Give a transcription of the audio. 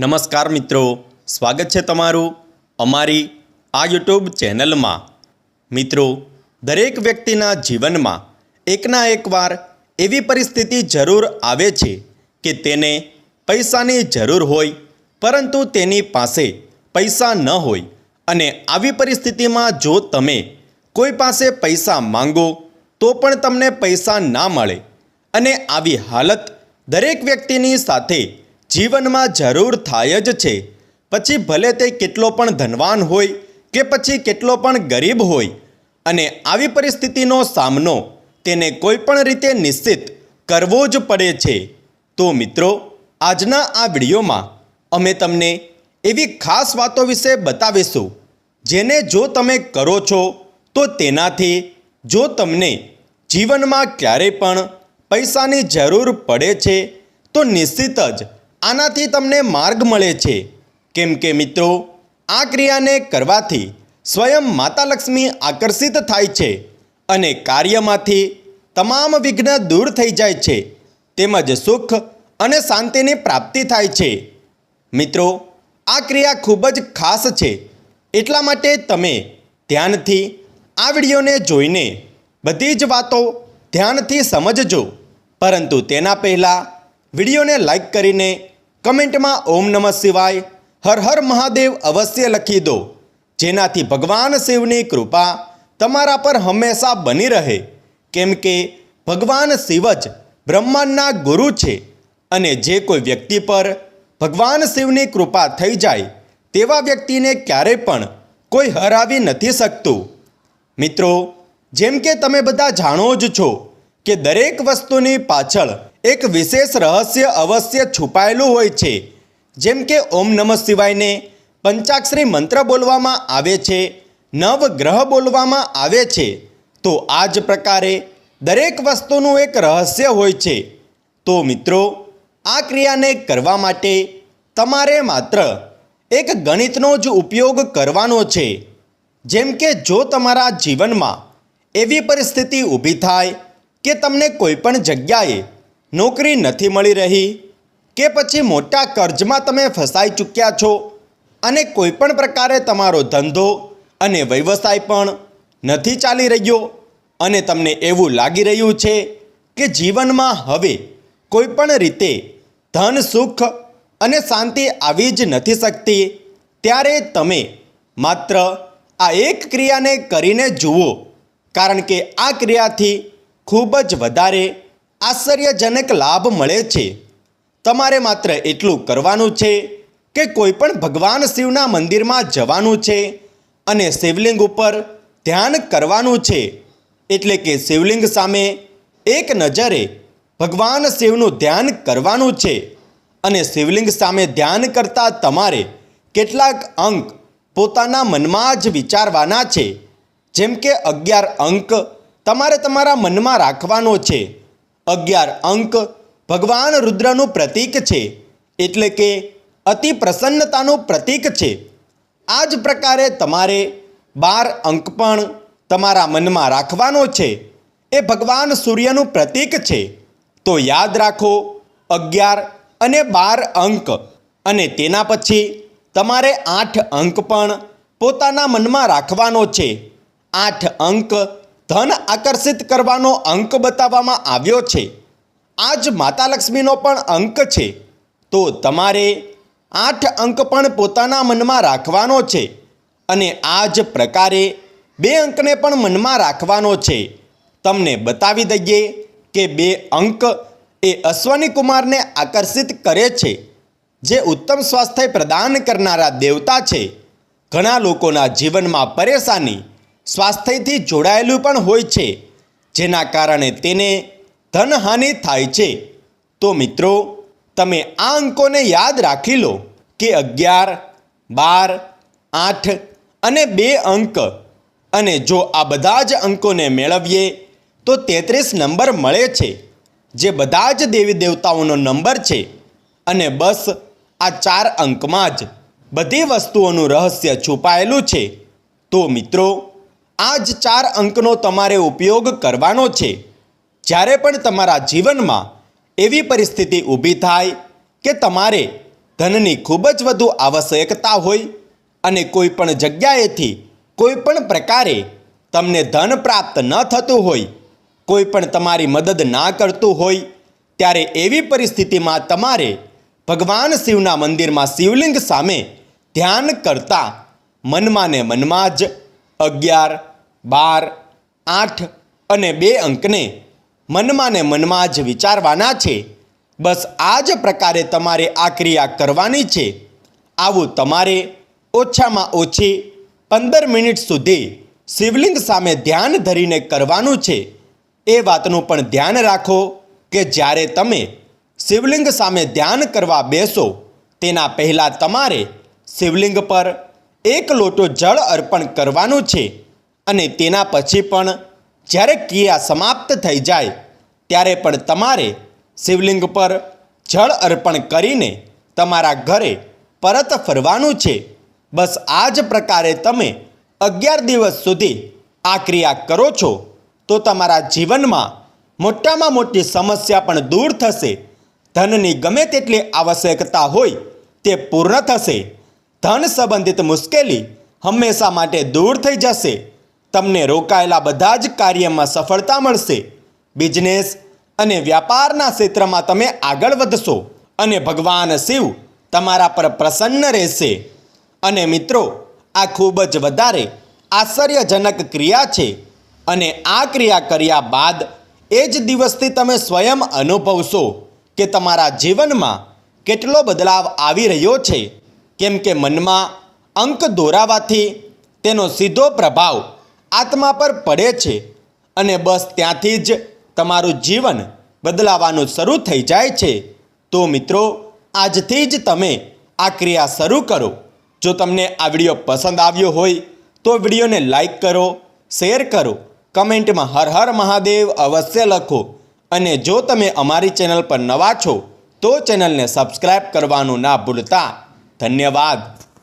નમસ્કાર મિત્રો, સ્વાગત છે તમારું અમારી આ યુટ્યુબ ચેનલમાં। મિત્રો, દરેક વ્યક્તિના જીવનમાં એકના એક વાર એવી પરિસ્થિતિ જરૂર આવે છે કે તેને પૈસાની જરૂર હોય, પરંતુ તેની પાસે પૈસા ન હોય। અને આવી પરિસ્થિતિમાં જો તમે કોઈ પાસે પૈસા માંગો તો પણ તમને પૈસા ના મળે। અને આવી હાલત દરેક વ્યક્તિની સાથે જીવનમાં જરૂર થાય જ છે, પછી ભલે તે કેટલો પણ ધનવાન હોય કે પછી કેટલો પણ ગરીબ હોય। અને આવી પરિસ્થિતિનો સામનો તેને કોઈ પણ રીતે નિશ્ચિત કરવો જ પડે છે। તો મિત્રો, આજના આ વિડીયોમાં અમે તમને એવી ખાસ વાતો વિશે બતાવીશું, જેને જો તમે કરો છો તો તેનાથી જો તમને જીવનમાં ક્યારેય પણ પૈસાની જરૂર પડે છે તો નિશ્ચિત જ આનાથી તમને માર્ગ મળે છે। કેમ કે મિત્રો, આ ક્રિયાને કરવાથી સ્વયં માતા લક્ષ્મી આકર્ષિત થાય છે અને કાર્યમાંથી તમામ વિઘ્ન દૂર થઈ જાય છે, તેમજ સુખ અને શાંતિની પ્રાપ્તિ થાય છે। મિત્રો, આ ક્રિયા ખૂબ જ ખાસ છે, એટલા માટે તમે ધ્યાનથી આ વિડીયોને જોઈને બધી જ વાતો ધ્યાનથી સમજજો। પરંતુ તેના પહેલાં વિડીયોને લાઈક કરીને કમેન્ટમાં ઓમ નમઃ શિવાય, હર હર મહાદેવ અવશ્ય લખી દો, જેનાથી ભગવાન શિવની કૃપા તમારા પર હંમેશા બની રહે। કેમ કે ભગવાન શિવ જ બ્રહ્માંડના ગુરુ છે અને જે કોઈ વ્યક્તિ પર ભગવાન શિવની કૃપા થઈ જાય તેવા વ્યક્તિને ક્યારેય પણ કોઈ હરાવી નથી શકતું। મિત્રો, જેમ કે તમે બધા જાણો જ છો કે દરેક વસ્તુની પાછળ એક વિશેષ રહસ્ય અવશ્ય છુપાયેલું હોય છે। જેમ કે ઓમ નમઃ શિવાયને પંચાક્ષરી મંત્ર બોલવામાં આવે છે, નવગ્રહ બોલવામાં આવે છે, તો આ જ પ્રકારે દરેક વસ્તુનું એક રહસ્ય હોય છે। તો મિત્રો, આ ક્રિયાને કરવા માટે તમારે માત્ર એક ગણિતનો જ ઉપયોગ કરવાનો છે। જેમ કે જો તમારા જીવનમાં એવી પરિસ્થિતિ ઊભી થાય કે તમને કોઈ પણ જગ્યાએ નોકરી નથી મળી રહી, કે પછી મોટા કર્જમાં તમે ફસાઈ ચૂક્યા છો અને કોઈ પણ પ્રકારે તમારો ધંધો અને વ્યવસાય પણ નથી ચાલી રહ્યો અને તમને એવું લાગી રહ્યું છે કે જીવનમાં હવે કોઈ પણ રીતે ધન, સુખ અને શાંતિ આવી જ નથી શકતી, ત્યારે તમે માત્ર આ એક ક્રિયાને કરીને જુઓ। કારણ કે આ ક્રિયાથી ખૂબ જ વધારે આશ્ચર્યજનક લાભ મળે છે। તમારે માત્ર એટલું કરવાનું છે કે કોઈ પણ ભગવાન શિવના મંદિરમાં જવાનું છે અને શિવલિંગ ઉપર ધ્યાન કરવાનું છે। એટલે કે શિવલિંગ સામે એક નજરે ભગવાન શિવનું ધ્યાન કરવાનું છે અને શિવલિંગ સામે ધ્યાન કરતાં તમારે કેટલાક અંક પોતાના મનમાં જ વિચારવાના છે। જેમ કે 11 અંક તમારે તમારા મનમાં રાખવાનો છે। 11 અંક ભગવાન રુદ્રનું પ્રતીક છે, એટલે કે અતિ પ્રસન્નતાનું પ્રતીક છે। આ જ પ્રકારે તમારે 12 અંક પણ તમારા મનમાં રાખવાનો છે, એ ભગવાન સૂર્યનું પ્રતીક છે। તો યાદ રાખો 11 અને 12 અંક, અને તેના પછી તમારે 8 અંક પણ પોતાના મનમાં રાખવાનો છે। 8 અંક ધન આકર્ષિત કરવાનો અંક બતાવવામાં આવ્યો છે। આ જ માતા લક્ષ્મીનો પણ અંક છે, તો તમારે 8 અંક પણ પોતાના મનમાં રાખવાનો છે અને આ જ પ્રકારે 2 અંકને પણ મનમાં રાખવાનો છે। તમને બતાવી દઈએ કે 2 અંક એ અશ્વની કુમારને આકર્ષિત કરે છે, જે ઉત્તમ સ્વાસ્થ્ય પ્રદાન કરનારા દેવતા છે। ઘણા લોકોના જીવનમાં પરેશાની સ્વાસ્થ્યથી જોડાયેલું પણ હોય છે, જેના કારણે તેને ધનહાનિ થાય છે। તો મિત્રો, તમે આ અંકોને યાદ રાખી લો કે 11, 12, 8 અને 2 અંક, અને જો આ બધા જ અંકોને મેળવીએ તો 33 નંબર મળે છે, જે બધા જ દેવી દેવતાઓનો નંબર છે। અને બસ આ 4 અંકમાં જ બધી વસ્તુઓનું રહસ્ય છુપાયેલું છે। તો મિત્રો, આ જ 4 અંકનો તમારે ઉપયોગ કરવાનો છે। જ્યારે પણ તમારા જીવનમાં એવી પરિસ્થિતિ ઊભી થાય કે તમારે ધનની ખૂબ જ વધુ આવશ્યકતા હોય અને કોઈ પણ જગ્યાએથી કોઈ પણ પ્રકારે તમને ધન પ્રાપ્ત ન થતું હોય, કોઈ પણ તમારી મદદ ના કરતું હોય, ત્યારે એવી પરિસ્થિતિમાં તમારે ભગવાન શિવના મંદિરમાં શિવલિંગ સામે ધ્યાન કરતા મનમાં ને મનમાં જ 11, 12, 8 અને 2 અંકને મનમાં ને મનમાં જ વિચારવાના છે. બસ આ જ પ્રકારે તમારે આ ક્રિયા કરવાની છે. આવું તમારે ઓછામાં ઓછી 15 મિનિટ સુધી શિવલિંગ સામે ધ્યાન ધરીને કરવાનું છે. એ વાતનું પણ ધ્યાન રાખો કે જ્યારે તમે શિવલિંગ સામે ધ્યાન કરવા બેસો તેના પહેલાં તમારે શિવલિંગ પર 1 લોટો જળ અર્પણ કરવાનું છે અને તેના પછી પણ જ્યારે ક્રિયા સમાપ્ત થઈ જાય ત્યારે પણ તમારે શિવલિંગ પર જળ અર્પણ કરીને તમારા ઘરે પરત ફરવાનું છે. બસ આ જ પ્રકારે તમે 11 દિવસ સુધી આ ક્રિયા કરો છો તો તમારા જીવનમાં મોટામાં મોટી સમસ્યા પણ દૂર થશે. ધનની ગમે તેટલી આવશ્યકતા હોય તે પૂર્ણ થશે. ધન સંબંધિત મુશ્કેલી હંમેશા માટે દૂર થઈ જશે. તમને રોકાયેલા બધા જ કાર્યમાં સફળતા મળશે. બિઝનેસ અને વ્યાપારના ક્ષેત્રમાં તમે આગળ વધશો અને ભગવાન શિવ તમારા પર પ્રસન્ન રહેશે. અને મિત્રો, આ ખૂબ જ વધારે આશ્ચર્યજનક ક્રિયા છે અને આ ક્રિયા કર્યા બાદ એ જ દિવસથી તમે સ્વયં અનુભવશો કે તમારા જીવનમાં કેટલો બદલાવ આવી રહ્યો છે. કેમ કે મનમાં અંક દોરાવાથી તેનો સીધો પ્રભાવ આત્મા પર પડે છે અને બસ ત્યાંથી જ તમારું જીવન બદલાવાનું શરૂ થઈ જાય છે. તો મિત્રો, આજથી જ તમે આ ક્રિયા શરૂ કરો. જો તમને આ વિડીયો પસંદ આવ્યો હોય તો વિડીયોને લાઈક કરો, શેર કરો, કમેન્ટમાં હર હર મહાદેવ અવશ્ય લખો અને જો તમે અમારી ચેનલ પર નવા છો તો ચેનલને સબસ્ક્રાઈબ કરવાનું ના ભૂલતા. ધન્યવાદ.